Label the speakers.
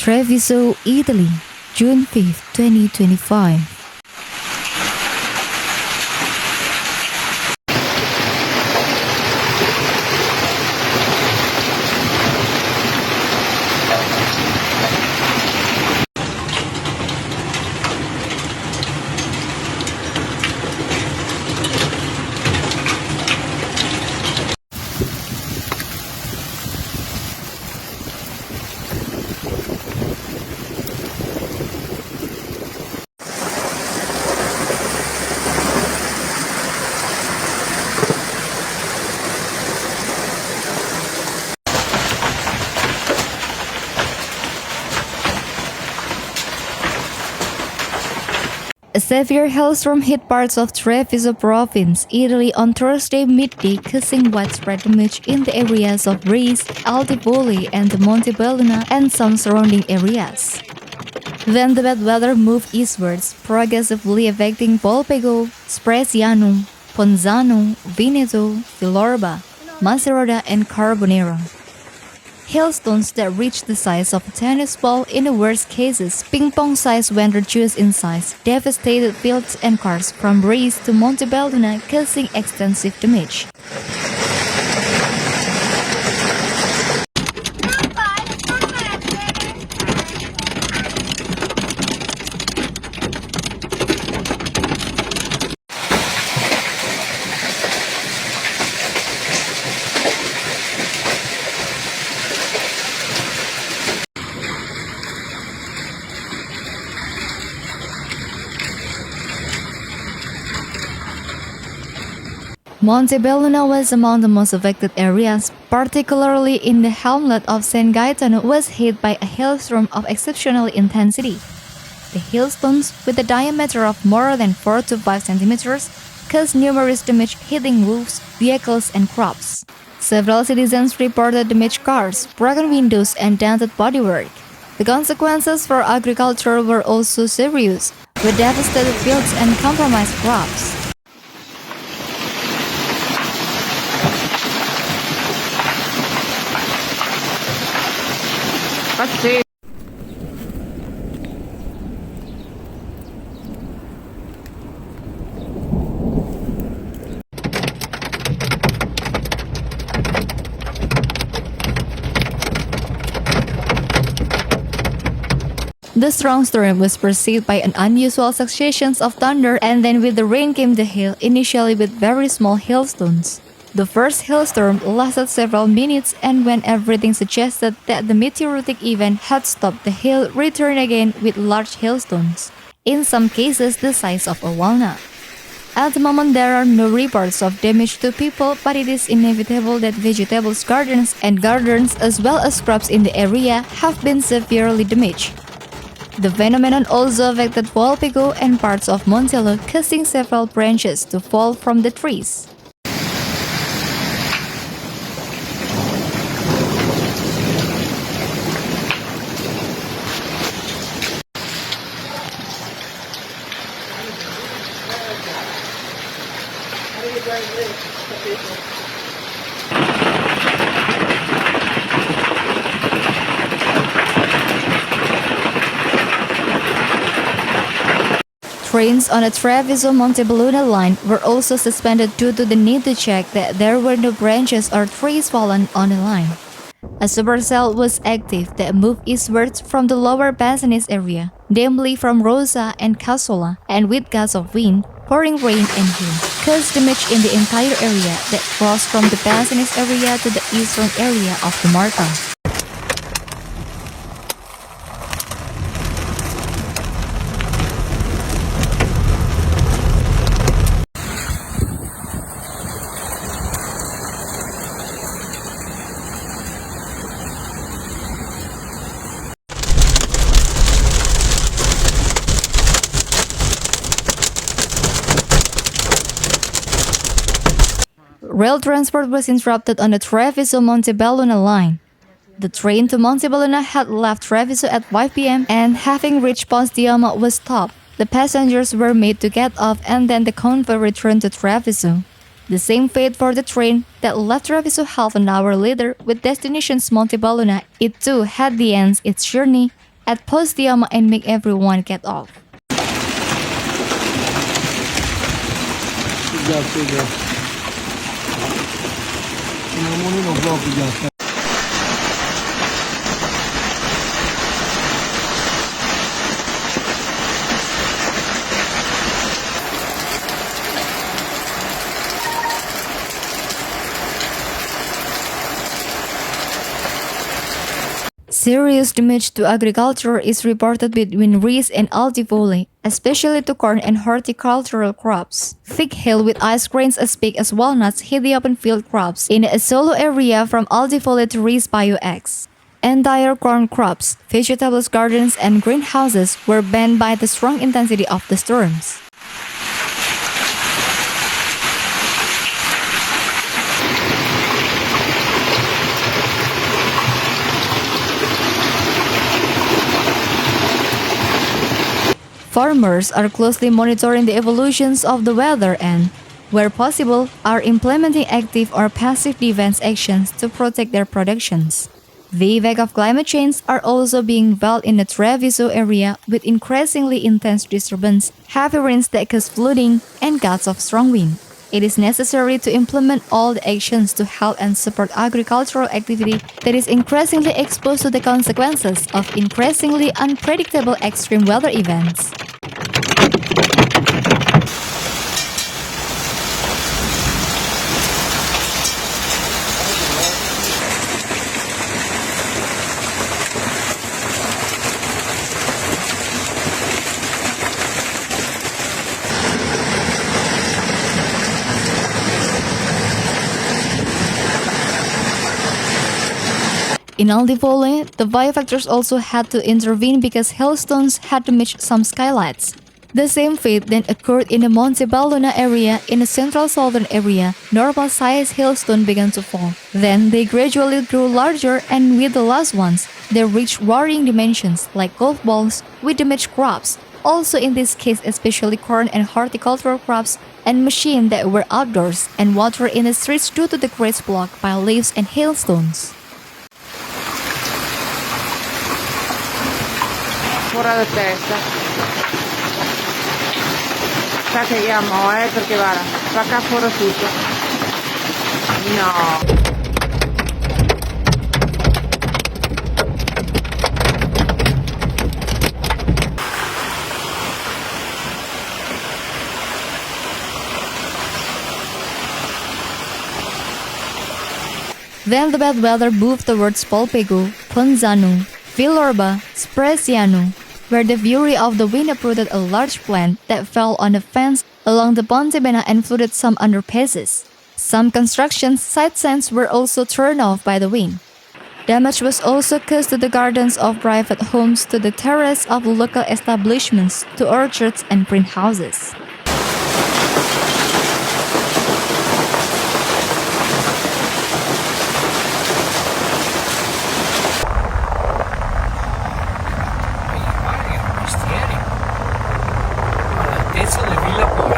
Speaker 1: Treviso, Italy, June 5, 2025. A severe hailstorm hit parts of Treviso province, Italy on Thursday midday, causing widespread damage in the areas of Riese, Altivole, and the Montebelluna and some surrounding areas. Then the bad weather moved eastwards, progressively affecting Polpego, Spresiano, Ponzano, Veneto, Villorba, Macerata, and Carbonero. Hailstones that reached the size of a tennis ball in the worst cases, ping-pong-sized when reduced in size, devastated fields and cars from Riese to Montebelluna, causing extensive damage. Montebelluna was among the most affected areas, particularly in the hamlet of San Gaetano was hit by a hailstorm of exceptional intensity. The hailstones, with a diameter of more than 4 to 5 centimeters, caused numerous damage hitting roofs, vehicles, and crops. Several citizens reported damaged cars, broken windows, and dented bodywork. The consequences for agriculture were also serious, with devastated fields and compromised crops. The strong storm was preceded by an unusual succession of thunder, and then with the rain came the hail, initially with very small hailstones. The first hailstorm lasted several minutes, and when everything suggested that the meteoritic event had stopped, the hail returned again with large hailstones, in some cases the size of a walnut. At the moment, there are no reports of damage to people, but it is inevitable that vegetables gardens and gardens as well as crops in the area have been severely damaged. The phenomenon also affected Polpego and parts of Montello, causing several branches to fall from the trees. Trains on the Treviso-Montebelluna line were also suspended due to the need to check that there were no branches or trees fallen on the line. A supercell was active that moved eastwards from the lower Bassanis area, namely from Rosa and Casola, and with gusts of wind, pouring rain and hail, caused damage in the entire area that crossed from the Bassanis area to the eastern area of the Marca. Rail transport was interrupted on the Treviso-Montebelluna line. The train to Montebelluna had left Treviso at 5 p.m. and having reached Postiamo was stopped. The passengers were made to get off and then the convoy returned to Treviso. The same fate for the train that left Treviso half an hour later with destinations Montebelluna. It too had to end its journey at Postiama and make everyone get off. Serious damage to agriculture is reported between Riese and Altivole, especially to corn and horticultural crops. Thick hail with ice grains as big as walnuts hit the open field crops in a solo area from Altivole to Riese Bio X. Entire corn crops, vegetables gardens, and greenhouses were banned by the strong intensity of the storms. Farmers are closely monitoring the evolutions of the weather and, where possible, are implementing active or passive defense actions to protect their productions. The effects of climate change are also being felt in the Treviso area with increasingly intense disturbance, heavy rains that cause flooding, and gusts of strong wind. It is necessary to implement all the actions to help and support agricultural activity that is increasingly exposed to the consequences of increasingly unpredictable extreme weather events. In Altivole, the firefighters also had to intervene because hailstones had damaged some skylights. The same fate then occurred in the Montebelluna area. In the central southern area, normal-sized hailstones began to fall. Then they gradually grew larger, and with the last ones, they reached worrying dimensions like golf balls with damaged crops. Also in this case, especially corn and horticultural crops and machines that were outdoors, and water in the streets due to the grass blocked by leaves and hailstones.
Speaker 2: Fuori da testa. Sa che chiamo, perché guarda, fa cá fuori tutto. No.
Speaker 1: Then the bad weather moved towards Polpego, Ponzano, Villorba, Spresiano, where the fury of the wind uprooted a large plant that fell on the fence along the Montebelluna and flooded some underpasses. Some construction site signs were also turned off by the wind. Damage was also caused to the gardens of private homes, to the terrace of local establishments, to orchards and greenhouses.
Speaker 3: Altezza della villa